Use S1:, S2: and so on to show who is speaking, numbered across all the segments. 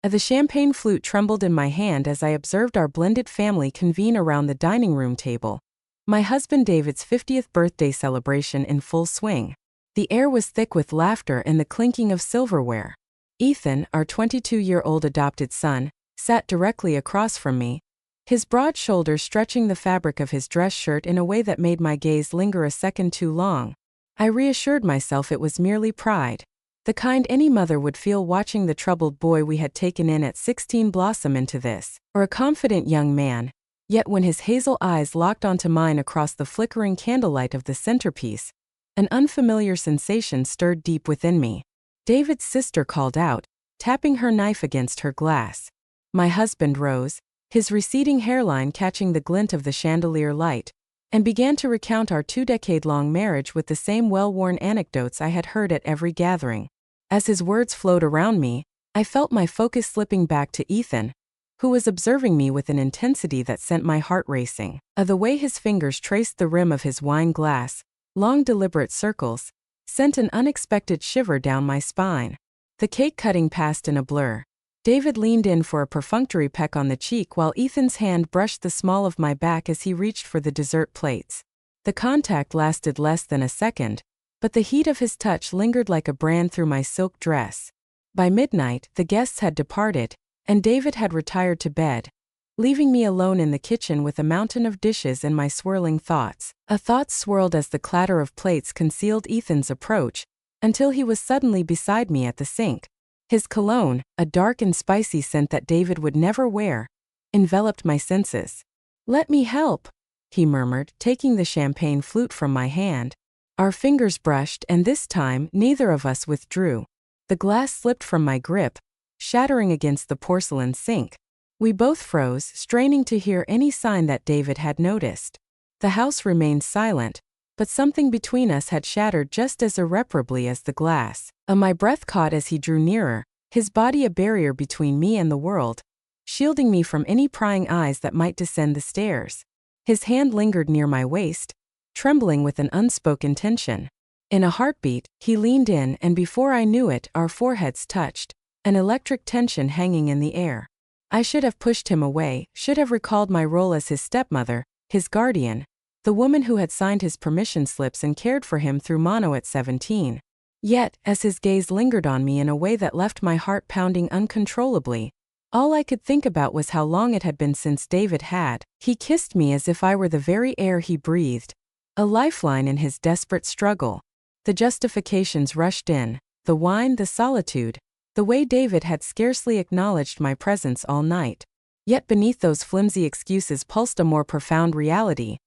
S1: The champagne flute trembled in my hand as I observed our blended family convene around the dining room table. My husband David's 50th birthday celebration in full swing. The air was thick with laughter and the clinking of silverware. Ethan, our 22-year-old adopted son, sat directly across from me, his broad shoulders stretching the fabric of his dress shirt in a way that made my gaze linger a second too long. I reassured myself it was merely pride, the kind any mother would feel watching the troubled boy we had taken in at 16 blossom into this, or a confident young man. Yet when his hazel eyes locked onto mine across the flickering candlelight of the centerpiece, an unfamiliar sensation stirred deep within me. David's sister called out, tapping her knife against her glass. My husband rose, his receding hairline catching the glint of the chandelier light, and began to recount our 2-decade-long marriage with the same well-worn anecdotes I had heard at every gathering. As his words flowed around me, I felt my focus slipping back to Ethan, who was observing me with an intensity that sent my heart racing. The way his fingers traced the rim of his wine glass, long deliberate circles, sent an unexpected shiver down my spine. The cake cutting passed in a blur. David leaned in for a perfunctory peck on the cheek while Ethan's hand brushed the small of my back as he reached for the dessert plates. The contact lasted less than a second, but the heat of his touch lingered like a brand through my silk dress. By midnight, the guests had departed, and David had retired to bed, leaving me alone in the kitchen with a mountain of dishes and my swirling thoughts. Thoughts swirled as the clatter of plates concealed Ethan's approach, until he was suddenly beside me at the sink. His cologne, a dark and spicy scent that David would never wear, enveloped my senses. "Let me help," he murmured, taking the champagne flute from my hand. Our fingers brushed, and this time neither of us withdrew. The glass slipped from my grip, shattering against the porcelain sink. We both froze, straining to hear any sign that David had noticed. The house remained silent, but something between us had shattered just as irreparably as the glass. My breath caught as he drew nearer, his body a barrier between me and the world, shielding me from any prying eyes that might descend the stairs. His hand lingered near my waist, trembling with an unspoken tension. In a heartbeat, he leaned in, and before I knew it, our foreheads touched, an electric tension hanging in the air. I should have pushed him away, should have recalled my role as his stepmother, his guardian, the woman who had signed his permission slips and cared for him through mono at 17. Yet, as his gaze lingered on me in a way that left my heart pounding uncontrollably, all I could think about was how long it had been since David had. He kissed me as if I were the very air he breathed, a lifeline in his desperate struggle. The justifications rushed in, the wine, the solitude, the way David had scarcely acknowledged my presence all night. Yet beneath those flimsy excuses pulsed a more profound reality.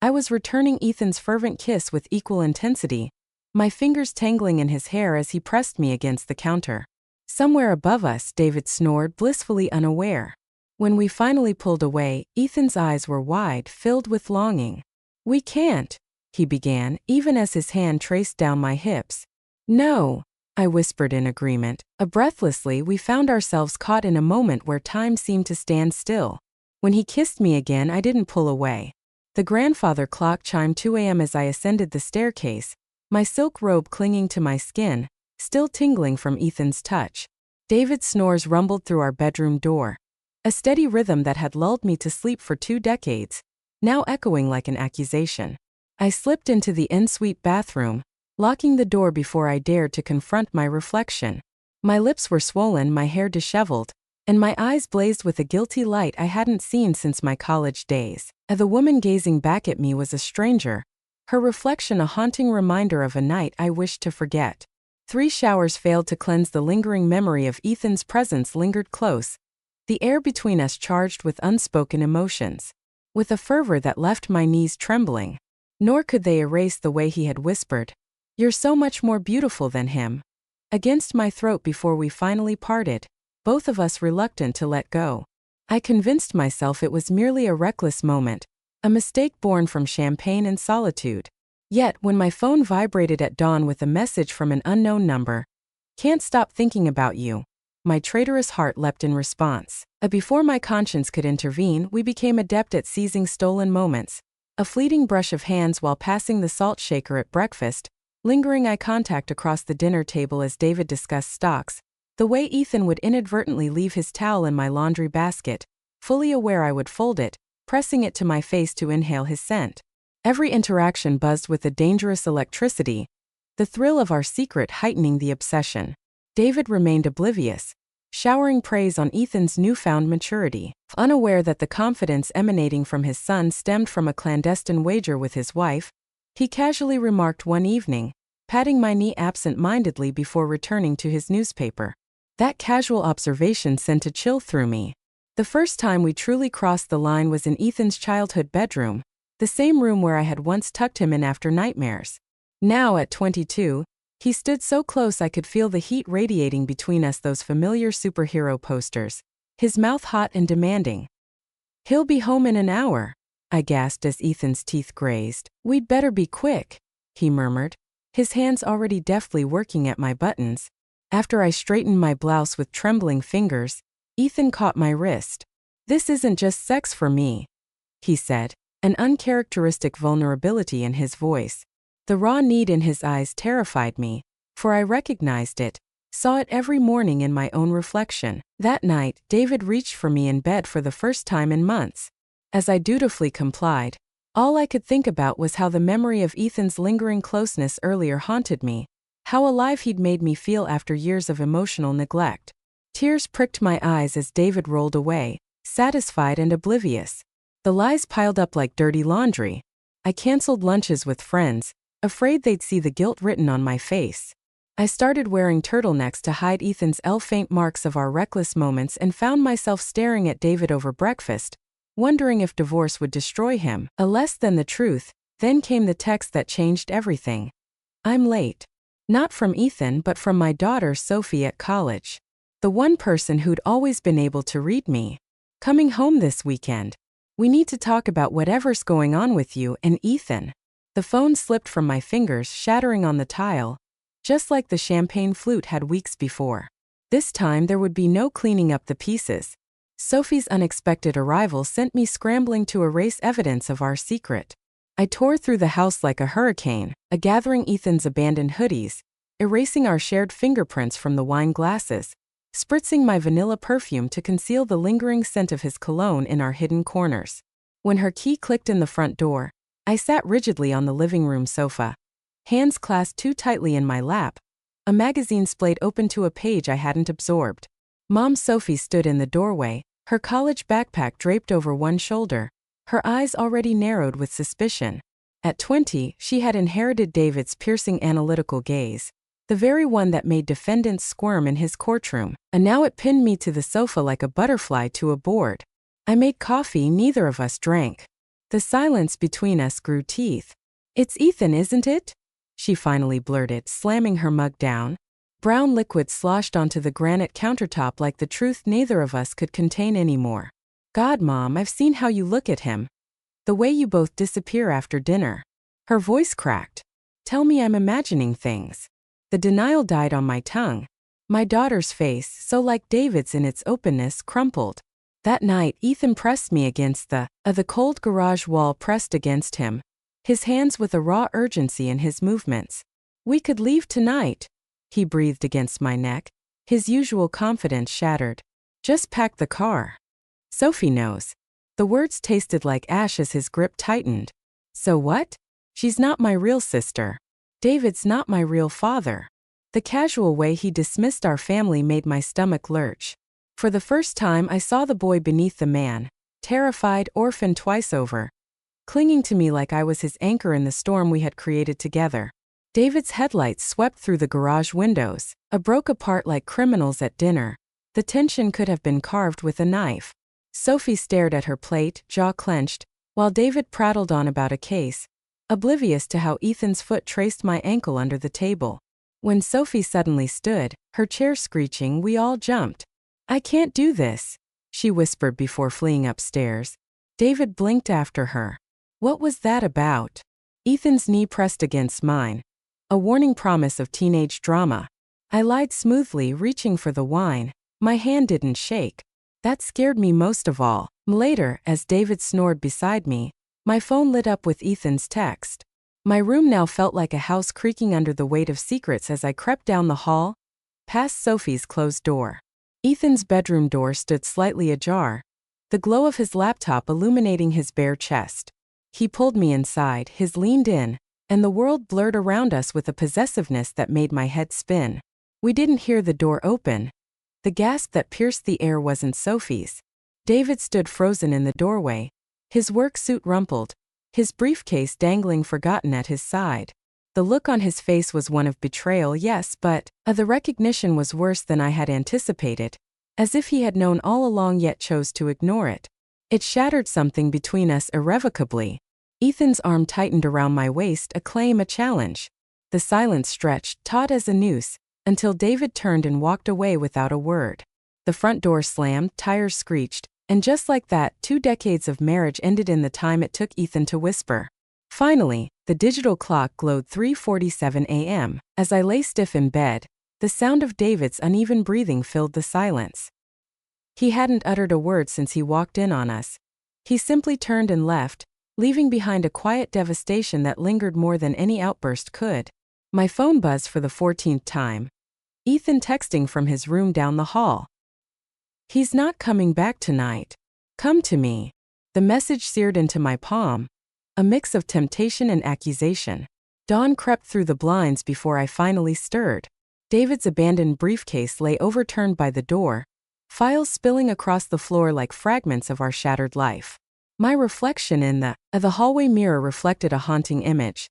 S1: I was returning Ethan's fervent kiss with equal intensity, my fingers tangling in his hair as he pressed me against the counter. Somewhere above us, David snored, blissfully unaware. When we finally pulled away, Ethan's eyes were wide, filled with longing. "We can't," he began, even as his hand traced down my hips. "No," I whispered in agreement. Breathlessly, we found ourselves caught in a moment where time seemed to stand still. When he kissed me again, I didn't pull away. The grandfather clock chimed 2 a.m. as I ascended the staircase, my silk robe clinging to my skin, still tingling from Ethan's touch. David's snores rumbled through our bedroom door, a steady rhythm that had lulled me to sleep for 2 decades, now echoing like an accusation. I slipped into the ensuite bathroom, locking the door before I dared to confront my reflection. My lips were swollen, my hair disheveled, and my eyes blazed with a guilty light I hadn't seen since my college days. The woman gazing back at me was a stranger, her reflection a haunting reminder of a night I wished to forget. 3 showers failed to cleanse the lingering memory of Ethan's presence lingered close, the air between us charged with unspoken emotions, with a fervor that left my knees trembling. Nor could they erase the way he had whispered, "You're so much more beautiful than him," against my throat before we finally parted, both of us reluctant to let go. I convinced myself it was merely a reckless moment, a mistake born from champagne and solitude. Yet, when my phone vibrated at dawn with a message from an unknown number, "Can't stop thinking about you," my traitorous heart leapt in response. Before my conscience could intervene, we became adept at seizing stolen moments, a fleeting brush of hands while passing the salt shaker at breakfast, lingering eye contact across the dinner table as David discussed stocks, The way Ethan would inadvertently leave his towel in my laundry basket, fully aware I would fold it, pressing it to my face to inhale his scent. Every interaction buzzed with a dangerous electricity, the thrill of our secret heightening the obsession. David remained oblivious, showering praise on Ethan's newfound maturity. Unaware that the confidence emanating from his son stemmed from a clandestine wager with his wife, he casually remarked one evening, patting my knee absent-mindedly before returning to his newspaper. That casual observation sent a chill through me. The first time we truly crossed the line was in Ethan's childhood bedroom, the same room where I had once tucked him in after nightmares. Now, at 22, he stood so close I could feel the heat radiating between us, those familiar superhero posters, his mouth hot and demanding. "He'll be home in an hour," I gasped as Ethan's teeth grazed. "We'd better be quick," he murmured, his hands already deftly working at my buttons. After I straightened my blouse with trembling fingers, Ethan caught my wrist. "This isn't just sex for me," he said, an uncharacteristic vulnerability in his voice. The raw need in his eyes terrified me, for I recognized it, saw it every morning in my own reflection. That night, David reached for me in bed for the first time in months. As I dutifully complied, all I could think about was how the memory of Ethan's lingering closeness earlier haunted me, how alive he'd made me feel after years of emotional neglect. Tears pricked my eyes as David rolled away, satisfied and oblivious. The lies piled up like dirty laundry. I canceled lunches with friends, afraid they'd see the guilt written on my face. I started wearing turtlenecks to hide Ethan's faint marks of our reckless moments and found myself staring at David over breakfast, wondering if divorce would destroy him. A less than the truth. Then came the text that changed everything. "I'm late." Not from Ethan but from my daughter Sophie at college. The one person who'd always been able to read me. "Coming home this weekend. We need to talk about whatever's going on with you and Ethan." The phone slipped from my fingers, shattering on the tile, just like the champagne flute had weeks before. This time there would be no cleaning up the pieces. Sophie's unexpected arrival sent me scrambling to erase evidence of our secret. I tore through the house like a hurricane, gathering Ethan's abandoned hoodies, erasing our shared fingerprints from the wine glasses, spritzing my vanilla perfume to conceal the lingering scent of his cologne in our hidden corners. When her key clicked in the front door, I sat rigidly on the living room sofa, hands clasped too tightly in my lap, a magazine splayed open to a page I hadn't absorbed. Mom Sophie stood in the doorway, her college backpack draped over one shoulder, her eyes already narrowed with suspicion. At 20, she had inherited David's piercing analytical gaze, the very one that made defendants squirm in his courtroom, and now it pinned me to the sofa like a butterfly to a board. I made coffee neither of us drank. The silence between us grew teeth. "It's Ethan, isn't it?" she finally blurted, slamming her mug down. Brown liquid sloshed onto the granite countertop like the truth neither of us could contain anymore. "God, Mom, I've seen how you look at him. The way you both disappear after dinner." Her voice cracked. "Tell me I'm imagining things." The denial died on my tongue. My daughter's face, so like David's in its openness, crumpled. That night, Ethan pressed me against the cold garage wall pressed against him, his hands with a raw urgency in his movements. "We could leave tonight," he breathed against my neck, his usual confidence shattered. "Just pack the car. Sophie knows." The words tasted like ash as his grip tightened. "So what? She's not my real sister. David's not my real father." The casual way he dismissed our family made my stomach lurch. For the first time I saw the boy beneath the man, terrified, orphaned twice over, clinging to me like I was his anchor in the storm we had created together. David's headlights swept through the garage windows, broke apart like criminals at dinner. The tension could have been carved with a knife. Sophie stared at her plate, jaw clenched, while David prattled on about a case, oblivious to how Ethan's foot traced my ankle under the table. When Sophie suddenly stood, her chair screeching, we all jumped. "I can't do this," she whispered before fleeing upstairs. David blinked after her. What was that about? Ethan's knee pressed against mine, a warning promise of teenage drama. I lied smoothly, reaching for the wine. My hand didn't shake. That scared me most of all. Later, as David snored beside me, my phone lit up with Ethan's text. My room now felt like a house creaking under the weight of secrets as I crept down the hall, past Sophie's closed door. Ethan's bedroom door stood slightly ajar, the glow of his laptop illuminating his bare chest. He pulled me inside, his leaned in, and the world blurred around us with a possessiveness that made my head spin. We didn't hear the door open. The gasp that pierced the air wasn't Sophie's. David stood frozen in the doorway, his work suit rumpled, his briefcase dangling forgotten at his side. The look on his face was one of betrayal, yes, but the recognition was worse than I had anticipated, as if he had known all along yet chose to ignore it. It shattered something between us irrevocably. Ethan's arm tightened around my waist, a claim, a challenge. The silence stretched, taut as a noose, until David turned and walked away without a word. The front door slammed, tires screeched, and just like that, 2 decades of marriage ended in the time it took Ethan to whisper. Finally, the digital clock glowed 3:47 a.m. As I lay stiff in bed, the sound of David's uneven breathing filled the silence. He hadn't uttered a word since he walked in on us. He simply turned and left, leaving behind a quiet devastation that lingered more than any outburst could. My phone buzzed for the 14th time. Ethan texting from his room down the hall. "He's not coming back tonight. Come to me." The message seared into my palm, a mix of temptation and accusation. Dawn crept through the blinds before I finally stirred. David's abandoned briefcase lay overturned by the door, files spilling across the floor like fragments of our shattered life. My reflection in the hallway mirror reflected a haunting image.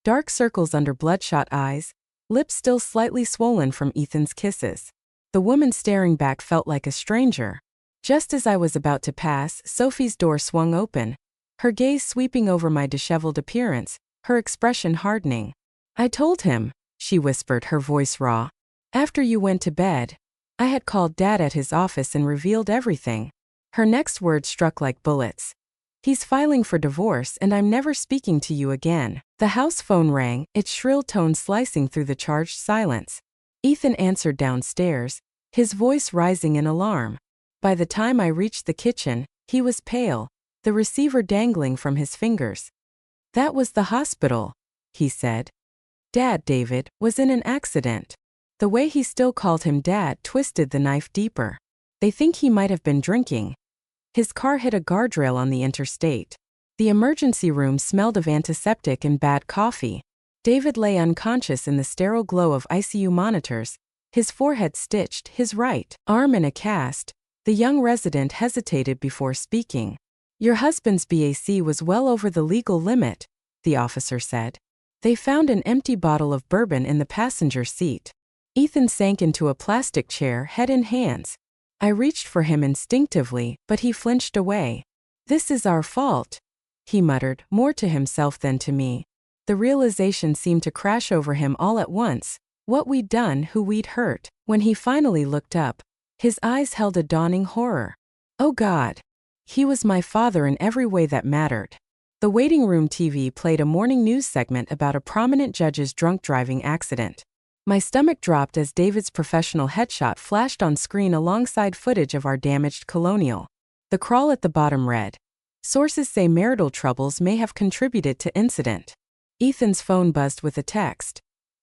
S1: Dark circles under bloodshot eyes, lips still slightly swollen from Ethan's kisses. The woman staring back felt like a stranger. Just as I was about to pass, Sophie's door swung open, her gaze sweeping over my disheveled appearance, her expression hardening. "I told him," she whispered, her voice raw. "After you went to bed, I had called Dad at his office and revealed everything." Her next words struck like bullets. "He's filing for divorce and I'm never speaking to you again." The house phone rang, its shrill tone slicing through the charged silence. Ethan answered downstairs, his voice rising in alarm. By the time I reached the kitchen, he was pale, the receiver dangling from his fingers. "That was the hospital," he said. "Dad, David, was in an accident." The way he still called him Dad twisted the knife deeper. "They think he might have been drinking. His car hit a guardrail on the interstate. The emergency room smelled of antiseptic and bad coffee." David lay unconscious in the sterile glow of ICU monitors, his forehead stitched, his right arm in a cast. The young resident hesitated before speaking. "Your husband's BAC was well over the legal limit," the officer said. "They found an empty bottle of bourbon in the passenger seat." Ethan sank into a plastic chair, head in hands. I reached for him instinctively, but he flinched away. "This is our fault," he muttered, more to himself than to me. The realization seemed to crash over him all at once. What we'd done, who we'd hurt. When he finally looked up, his eyes held a dawning horror. Oh God! He was my father in every way that mattered. The waiting room TV played a morning news segment about a prominent judge's drunk driving accident. My stomach dropped as David's professional headshot flashed on screen alongside footage of our damaged Colonial. The crawl at the bottom read, "Sources say marital troubles may have contributed to incident." Ethan's phone buzzed with a text.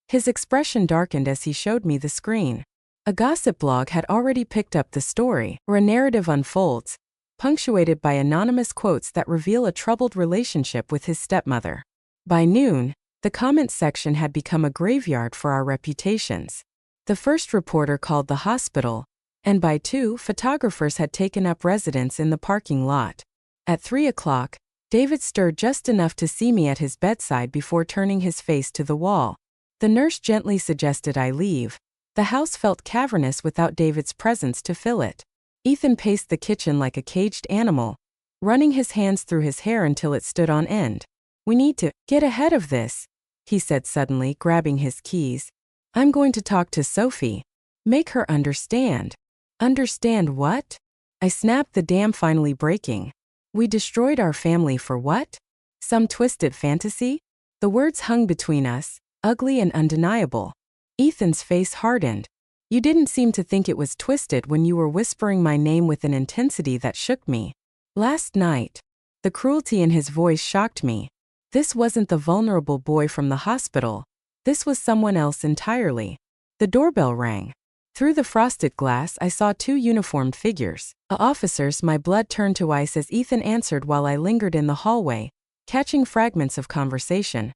S1: His expression darkened as he showed me the screen. A gossip blog had already picked up the story, where a narrative unfolds, punctuated by anonymous quotes that reveal a troubled relationship with his stepmother. By noon, the comments section had become a graveyard for our reputations. The first reporter called the hospital, and by 2, photographers had taken up residence in the parking lot. At 3 o'clock, David stirred just enough to see me at his bedside before turning his face to the wall. The nurse gently suggested I leave. The house felt cavernous without David's presence to fill it. Ethan paced the kitchen like a caged animal, running his hands through his hair until it stood on end. "We need to get ahead of this," he said suddenly, grabbing his keys. "I'm going to talk to Sophie. Make her understand." "Understand what?" I snapped, the dam finally breaking. "We destroyed our family for what? Some twisted fantasy?" The words hung between us, ugly and undeniable. Ethan's face hardened. "You didn't seem to think it was twisted when you were whispering my name with an intensity that shook me. Last night." The cruelty in his voice shocked me. This wasn't the vulnerable boy from the hospital. This was someone else entirely. The doorbell rang. Through the frosted glass, I saw two uniformed figures. Officers. My blood turned to ice as Ethan answered while I lingered in the hallway, catching fragments of conversation.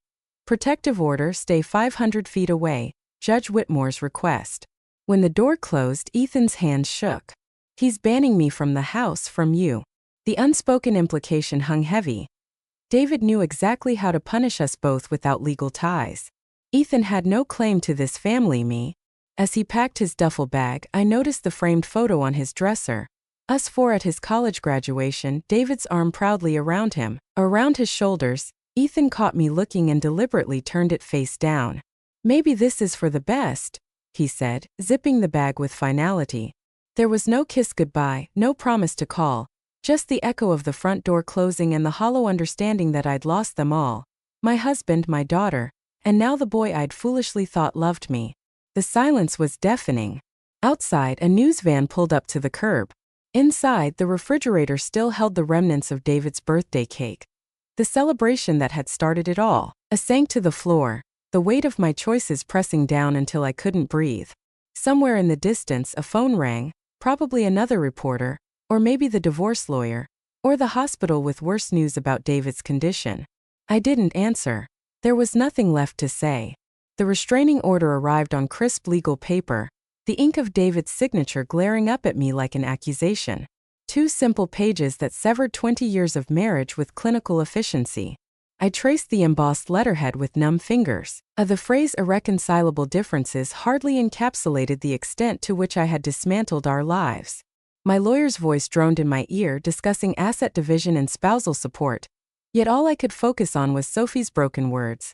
S1: Protective order, stay 500 feet away, Judge Whitmore's request. When the door closed, Ethan's hands shook. He's banning me from the house, from you. The unspoken implication hung heavy. David knew exactly how to punish us both without legal ties. Ethan had no claim to this family, me. As he packed his duffel bag, I noticed the framed photo on his dresser. Us four at his college graduation, David's arm proudly around him. Around his shoulders, Ethan caught me looking and deliberately turned it face down. Maybe this is for the best, he said, zipping the bag with finality. There was no kiss goodbye, no promise to call, just the echo of the front door closing and the hollow understanding that I'd lost them all. My husband, my daughter, and now the boy I'd foolishly thought loved me. The silence was deafening. Outside, a news van pulled up to the curb. Inside, the refrigerator still held the remnants of David's birthday cake. The celebration that had started it all. I sank to the floor, the weight of my choices pressing down until I couldn't breathe. Somewhere in the distance, a phone rang, probably another reporter, or maybe the divorce lawyer, or the hospital with worse news about David's condition. I didn't answer. There was nothing left to say. The restraining order arrived on crisp legal paper, the ink of David's signature glaring up at me like an accusation. 2 simple pages that severed 20 years of marriage with clinical efficiency. I traced the embossed letterhead with numb fingers. The phrase irreconcilable differences hardly encapsulated the extent to which I had dismantled our lives. My lawyer's voice droned in my ear discussing asset division and spousal support. Yet all I could focus on was Sophie's broken words.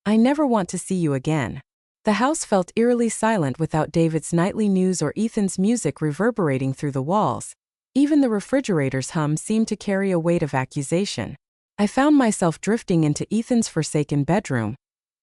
S1: I never want to see you again. The house felt eerily silent without David's nightly news or Ethan's music reverberating through the walls. Even the refrigerator's hum seemed to carry a weight of accusation. I found myself drifting into Ethan's forsaken bedroom,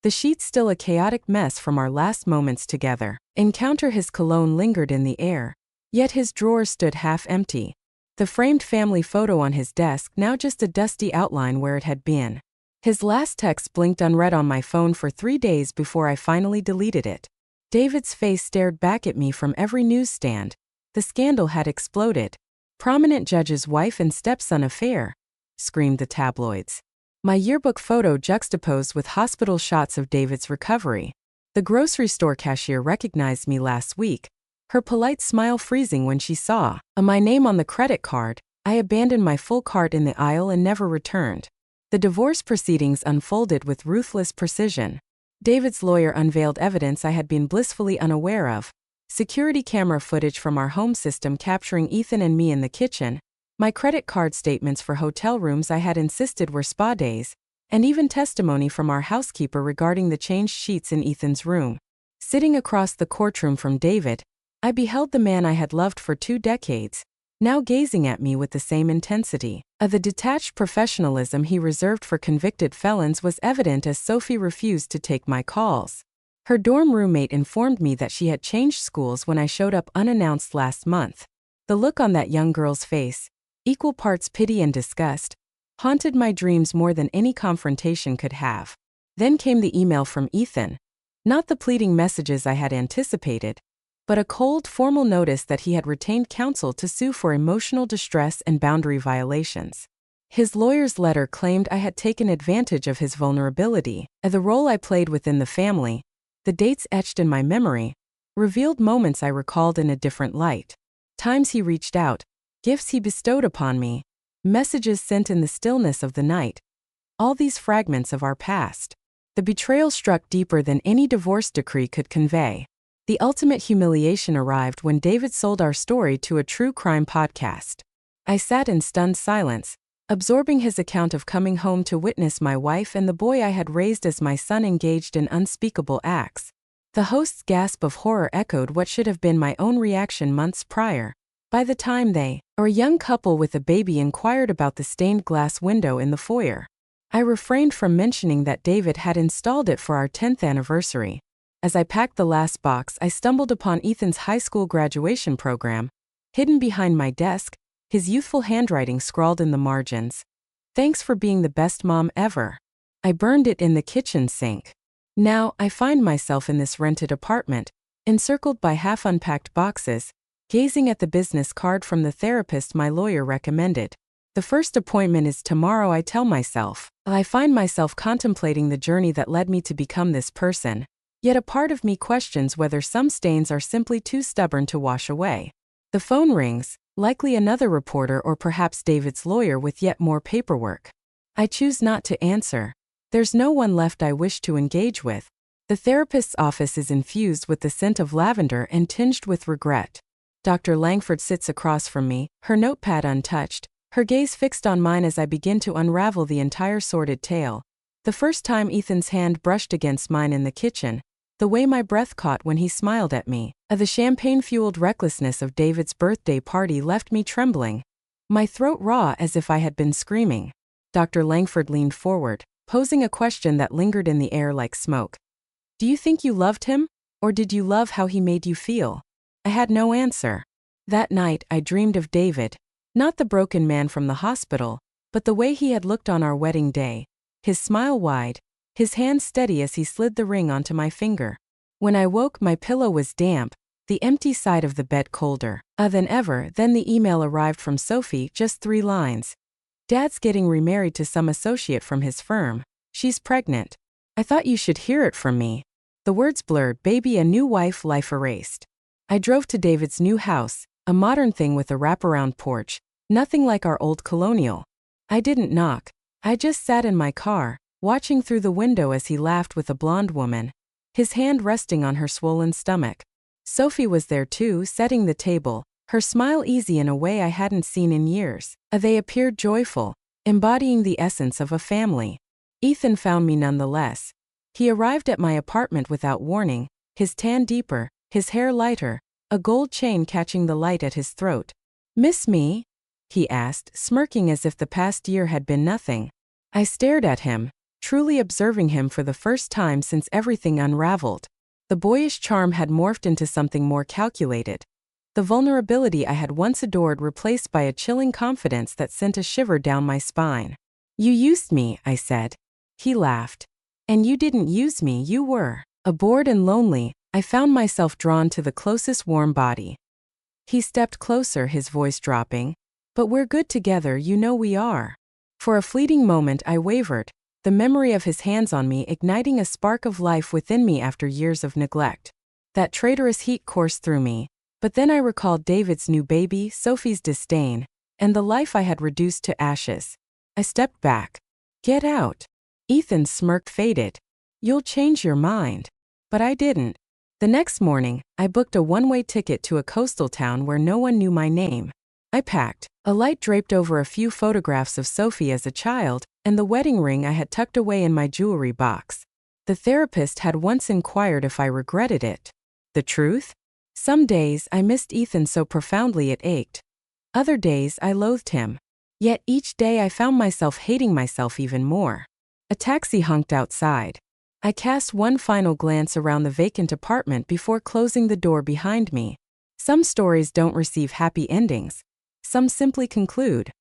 S1: the sheets still a chaotic mess from our last moments together. Encounter his cologne lingered in the air, yet his drawers stood half empty. The framed family photo on his desk now just a dusty outline where it had been. His last text blinked unread on my phone for 3 days before I finally deleted it. David's face stared back at me from every newsstand. The scandal had exploded. Prominent judge's wife and stepson affair, screamed the tabloids. My yearbook photo juxtaposed with hospital shots of David's recovery. The grocery store cashier recognized me last week, her polite smile freezing when she saw my name on the credit card. I abandoned my full cart in the aisle and never returned. The divorce proceedings unfolded with ruthless precision. David's lawyer unveiled evidence I had been blissfully unaware of. Security camera footage from our home system capturing Ethan and me in the kitchen, my credit card statements for hotel rooms I had insisted were spa days, and even testimony from our housekeeper regarding the changed sheets in Ethan's room. Sitting across the courtroom from David, I beheld the man I had loved for 2 decades, now gazing at me with the same intensity. The detached professionalism he reserved for convicted felons was evident as Sophie refused to take my calls. Her dorm roommate informed me that she had changed schools when I showed up unannounced last month. The look on that young girl's face, equal parts pity and disgust, haunted my dreams more than any confrontation could have. Then came the email from Ethan. Not the pleading messages I had anticipated, but a cold, formal notice that he had retained counsel to sue for emotional distress and boundary violations. His lawyer's letter claimed I had taken advantage of his vulnerability, the role I played within the family. The dates etched in my memory revealed moments I recalled in a different light. Times he reached out, gifts he bestowed upon me, messages sent in the stillness of the night. All these fragments of our past. The betrayal struck deeper than any divorce decree could convey. The ultimate humiliation arrived when David sold our story to a true crime podcast. I sat in stunned silence, absorbing his account of coming home to witness my wife and the boy I had raised as my son engaged in unspeakable acts. The host's gasp of horror echoed what should have been my own reaction months prior. By the time they, or a young couple with a baby, inquired about the stained glass window in the foyer, I refrained from mentioning that David had installed it for our 10th anniversary. As I packed the last box, I stumbled upon Ethan's high school graduation program. Hidden behind my desk, his youthful handwriting scrawled in the margins. "Thanks for being the best mom ever." I burned it in the kitchen sink. Now, I find myself in this rented apartment, encircled by half-unpacked boxes, gazing at the business card from the therapist my lawyer recommended. The first appointment is tomorrow, I tell myself. I find myself contemplating the journey that led me to become this person. Yet a part of me questions whether some stains are simply too stubborn to wash away. The phone rings, likely another reporter or perhaps David's lawyer with yet more paperwork. I choose not to answer. There's no one left I wish to engage with. The therapist's office is infused with the scent of lavender and tinged with regret. Dr. Langford sits across from me, her notepad untouched, her gaze fixed on mine as I begin to unravel the entire sordid tale. The first time Ethan's hand brushed against mine in the kitchen, the way my breath caught when he smiled at me, the champagne-fueled recklessness of David's birthday party left me trembling, my throat raw as if I had been screaming. Dr. Langford leaned forward, posing a question that lingered in the air like smoke. Do you think you loved him, or did you love how he made you feel? I had no answer. That night I dreamed of David, not the broken man from the hospital, but the way he had looked on our wedding day, his smile wide, his hand steady as he slid the ring onto my finger. When I woke, my pillow was damp, the empty side of the bed colder than ever. Then the email arrived from Sophie, just 3 lines. Dad's getting remarried to some associate from his firm. She's pregnant. I thought you should hear it from me. The words blurred, baby, a new wife, life erased. I drove to David's new house, a modern thing with a wraparound porch, nothing like our old colonial. I didn't knock. I just sat in my car, watching through the window as he laughed with a blonde woman, his hand resting on her swollen stomach. Sophie was there too, setting the table, her smile easy in a way I hadn't seen in years. They appeared joyful, embodying the essence of a family. Ethan found me nonetheless. He arrived at my apartment without warning, his tan deeper, his hair lighter, a gold chain catching the light at his throat. Miss me? He asked, smirking as if the past year had been nothing. I stared at him, truly observing him for the first time since everything unraveled. The boyish charm had morphed into something more calculated. The vulnerability I had once adored replaced by a chilling confidence that sent a shiver down my spine. You used me, I said. He laughed. And you didn't use me, you were. Bored and lonely, I found myself drawn to the closest warm body. He stepped closer, his voice dropping. But we're good together, you know we are. For a fleeting moment I wavered, the memory of his hands on me igniting a spark of life within me after years of neglect. That traitorous heat coursed through me, but then I recalled David's new baby, Sophie's disdain, and the life I had reduced to ashes. I stepped back. Get out. Ethan's smirk faded. You'll change your mind. But I didn't. The next morning, I booked a one-way ticket to a coastal town where no one knew my name. I packed, a light draped over a few photographs of Sophie as a child, and the wedding ring I had tucked away in my jewelry box. The therapist had once inquired if I regretted it. The truth? Some days I missed Ethan so profoundly it ached. Other days I loathed him. Yet each day I found myself hating myself even more. A taxi honked outside. I cast one final glance around the vacant apartment before closing the door behind me. Some stories don't receive happy endings. Some simply conclude.